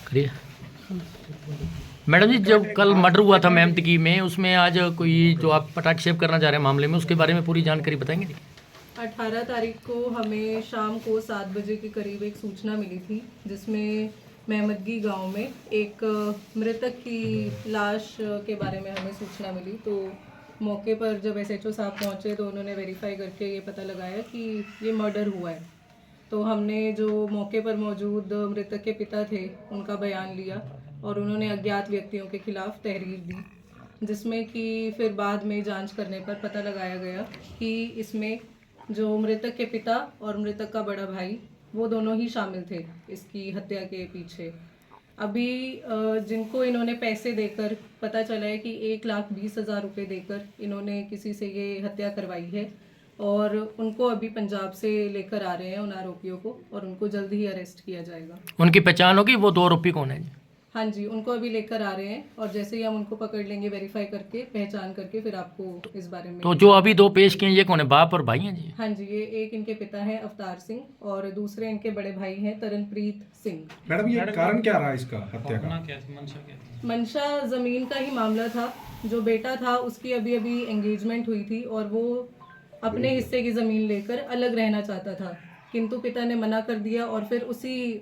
करिए। मैडम जी, जब कल मर्डर हुआ था मेमतगी में, उसमें आज कोई जो आप पटाक्षेप करना चाह रहे हैं मामले में, उसके बारे में पूरी जानकारी बताएंगे जी? 18 तारीख को हमें शाम को 7 बजे के करीब एक सूचना मिली थी, जिसमें मेहमदगी गांव में एक मृतक की लाश के बारे में हमें सूचना मिली। तो मौके पर जब एसएचओ साहब पहुंचे तो उन्होंने वेरीफाई करके ये पता लगाया कि ये मर्डर हुआ है। तो हमने जो मौके पर मौजूद मृतक के पिता थे उनका बयान लिया और उन्होंने अज्ञात व्यक्तियों के खिलाफ तहरीर दी, जिसमें कि फिर बाद में जांच करने पर पता लगाया गया कि इसमें जो मृतक के पिता और मृतक का बड़ा भाई वो दोनों ही शामिल थे इसकी हत्या के पीछे। अभी जिनको इन्होंने पैसे देकर, पता चला है कि 1,20,000 रुपये देकर इन्होंने किसी से ये हत्या करवाई है और उनको अभी पंजाब से लेकर आ रहे हैं उन आरोपियों को, और उनको जल्द ही अरेस्ट किया जाएगा। उनकी पहचान होगी, वो 2 आरोपी कौन है जी? हाँ जी, उनको अभी लेकर आ रहे हैं और जैसे ही हम उनको पकड़ लेंगे, वेरीफाई करके पहचान करके, फिर आपको इस बारे में। तो जो अभी 2 पेश किए, ये कौन है, बाप और भाई हैं जी? हाँ जी, ये एक इनके पिता हैं अवतार सिंह और दूसरे इनके बड़े भाई हैं तरनप्रीत सिंह। मैडम, ये कारण क्या रहा इसका हत्या का? मंशा जमीन का ही मामला था। जो बेटा था उसकी अभी अभी एंगेजमेंट हुई थी और वो अपने हिस्से की ज़मीन लेकर अलग रहना चाहता था, किंतु पिता ने मना कर दिया और फिर उसी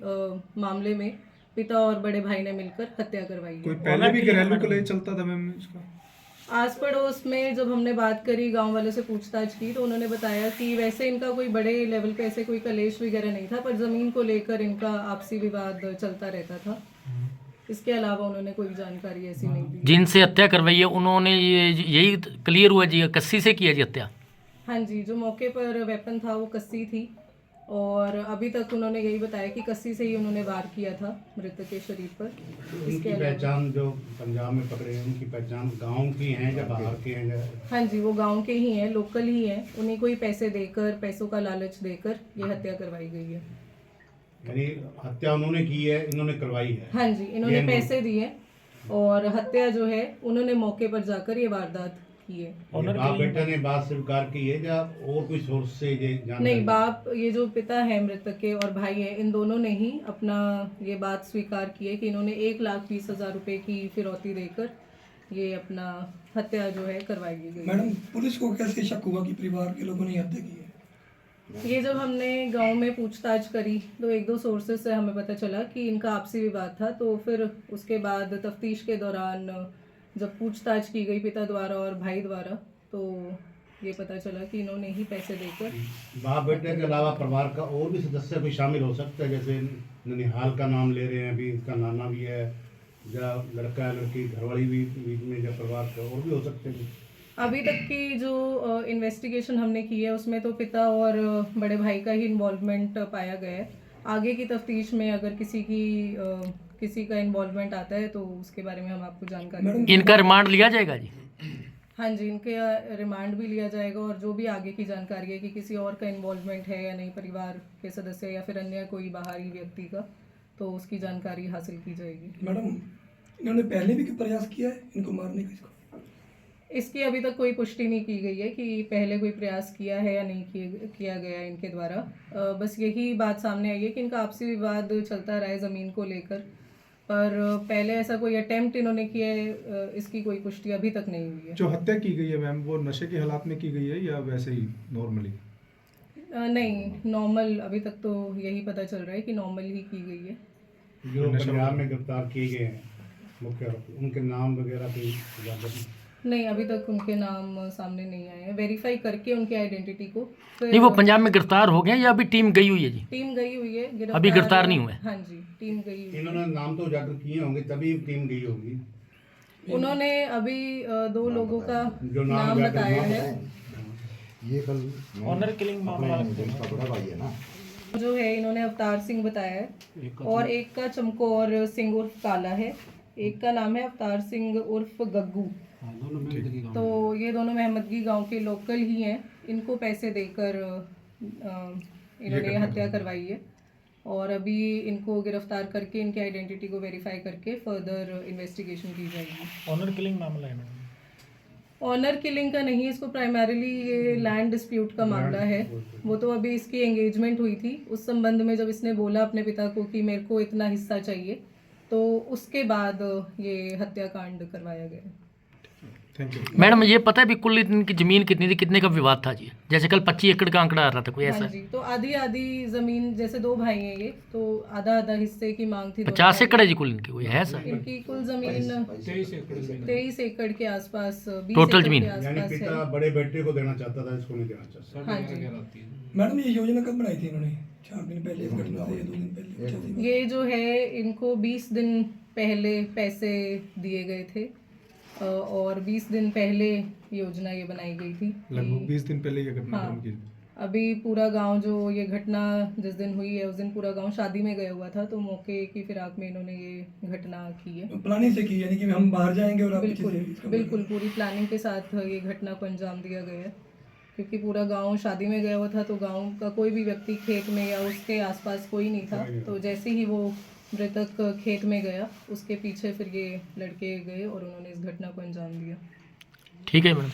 मामले में पिता और बड़े भाई ने मिलकर हत्या करवाई कोई है। पहले भी घरेलू कलह चलता था मैम इसका? आस पड़ोस में जब हमने बात करी, गांव वालों से पूछताछ की, तो उन्होंने बताया कि वैसे इनका कोई बड़े लेवल पे ऐसे कोई कलेश वगैरह नहीं था, पर ज़मीन को लेकर इनका आपसी विवाद चलता रहता था। इसके अलावा उन्होंने कोई जानकारी ऐसी नहीं दी। जिनसे हत्या करवाई है उन्होंने यही क्लियर हुआ जी, कस्सी से किया जी हत्या? हाँ जी, जो मौके पर वेपन था वो कस्सी थी और अभी तक उन्होंने यही बताया कि कस्सी से ही उन्होंने वार किया था मृतक के शरीर पर। उनकी पहचान जो पंजाब में पकड़े हैं, उनकी पहचान गांव की हैं या बाहर के हैं या? हाँ जी, वो गांव के ही हैं, लोकल ही हैं। उन्हें कोई पैसे देकर, पैसों का लालच देकर ये हत्या करवाई गई है। यानी हत्या उन्होंने की है, इन्होंने करवाई है? हाँ जी, इन्होंने पैसे दिए और हत्या जो है उन्होंने मौके पर जाकर ये वारदात की है। बाप बेटा ने बात स्वीकार की है या और कोई सोर्स से ये नहीं, बाप, ये जो पिता है मृतक के और भाई है, इन दोनों ने ही अपना ये बात स्वीकार की है कि इन्होंने 1,20,000 रुपये की फिरौती देकर ये अपना हत्या जो है करवाई गई। मैडम, पुलिस को कैसे शक हुआ कि परिवार के लोगों ने हत्या की है? ये जब हमने गांव में पूछताछ करी तो 1-2 सोर्सेज से हमें पता चला कि इनका आपसी विवाद था। तो फिर उसके बाद तफ्तीश के दौरान जब पूछताछ की गई पिता द्वारा और भाई द्वारा, तो ये पता चला कि इन्होंने ही पैसे देकर। बाप बेटे के अलावा परिवार का और भी सदस्य कोई शामिल हो सकता है? जैसे ननिहाल का नाम ले रहे हैं, अभी इसका नाना भी है, या लड़का लड़की घरवाली भी बीच में, या परिवार का और भी हो सकते हैं? अभी तक की जो इन्वेस्टिगेशन हमने की है उसमें तो पिता और बड़े भाई का ही इन्वॉल्वमेंट पाया गया है। आगे की तफ्तीश में अगर किसी का इन्वॉल्वमेंट आता है तो उसके बारे में हम आपको जानकारी देंगे। इनका रिमांड लिया जाएगा जी? हाँ जी, इनके रिमांड भी लिया जाएगा और जो भी आगे की जानकारी है कि किसी और का इन्वॉल्वमेंट है या नहीं, परिवार के सदस्य या फिर अन्य कोई बाहरी व्यक्ति का, तो उसकी जानकारी हासिल की जाएगी। मैडम, इन्होंने पहले भी कोई प्रयास किया है इनको मारने का? इसकी अभी तक कोई पुष्टि नहीं की गई है कि पहले कोई प्रयास किया है या नहीं किया गया इनके द्वारा। बस यही बात सामने आई है कि इनका आपसी विवाद चलता रहा है ज़मीन को लेकर, पर पहले ऐसा कोई अटेम्प्ट इन्होंने किया है, इसकी कोई पुष्टि अभी तक नहीं हुई है। जो हत्या की गई है मैम, वो नशे के हालात में की गई है या वैसे ही नॉर्मली? नहीं, नॉर्मल, अभी तक तो यही पता चल रहा है कि नॉर्मल ही की गई है। जो पंजाब में गिरफ्तार किए गए हैं मुख्य आरोपी, उनके नाम वगैरह कोई नहीं, अभी तक उनके नाम सामने नहीं आए हैं। वेरीफाई करके उनकी आइडेंटिटी को नहीं, वो पंजाब में गिरफ्तार हो गए या अभी टीम गई हुई है जी? टीम गई हुई है, अभी गिरफ्तार नहीं हुए? हाँ जी, टीम गई हुई है। इन्होंने नाम तो उजागर किए होंगे तभी टीम गई होगी। उन्होंने अभी 2 लोगों का जो नाम बताया है। ये कल ऑनर किलिंग मामला का बड़ा भाई है ना, जो है इन्होंने अवतार सिंह बताया है और एक का चमकौर सिंह उर्फ काला है, एक का नाम है अवतार सिंह उर्फ गग्गू। तो ये दोनों मेहमदगी गांव के लोकल ही हैं। इनको पैसे देकर इन्होंने हत्या करवाई है और अभी इनको गिरफ्तार करके इनकी आइडेंटिटी को वेरीफाई करके फर्दर इन्वेस्टिगेशन की जाएगी। ऑनर किलिंग मामला है मैडम? ऑनर किलिंग का नहीं, इसको प्राइमरीली ये लैंड डिस्प्यूट का मामला है। वो तो अभी इसकी एंगेजमेंट हुई थी, उस संबंध में जब इसने बोला अपने पिता को कि मेरे को इतना हिस्सा चाहिए, तो उसके बाद ये हत्याकांड करवाया गया। Thank you. मैडम ये पता है भी कुल इनकी ज़मीन कितनी थी, कितने का विवाद था जी? जैसे कल 25 एकड़ का आंकड़ा आ रहा था, कोई ऐसा? हाँ जी, तो आधी आधी जमीन, जैसे 2 भाई हैं ये, तो आधा आधा हिस्से की मांग थी। 50 एकड़ है जी कुल इनकी, कोई है सर? इनकी कुल जमीन 23 एकड़ के आसपास, 20 टोटल एकड़ जमीन? के यानी आसपास पिता है। बड़े बेटे को देना चाहता था, इसको नहीं देना चाहता। हाँ जी, मैडम ये योजना कब बनाई थी इन्होंने? 4 दिन पहले इस घटना से या 2 दिन पहले? क्या थी? ये जो है इनको 20 दिन पहले पैसे दिए गए थे, और 20 दिन पहले योजना ये बनाई गई थी। लगभग 20 दिन पहले ये घटनाक्रम हाँ। की। अभी पूरा गांव, जो ये घटना जिस दिन हुई है उस दिन पूरा गांव शादी में गया हुआ था, तो मौके की फिराक में इन्होंने ये घटना की है। प्लानिंग से की, यानी कि हम बाहर जाएंगे और आप पीछे बिल्कुल से इसका बिल्कुल पूरी प्लानिंग के साथ ये घटना को अंजाम दिया गया है, क्योंकि पूरा गांव शादी में गया हुआ था, तो गांव का कोई भी व्यक्ति खेत में या उसके आसपास कोई नहीं था। तो जैसे ही वो मृतक खेत में गया, उसके पीछे फिर ये लड़के गए और उन्होंने इस घटना को अंजाम दिया। ठीक है मैडम।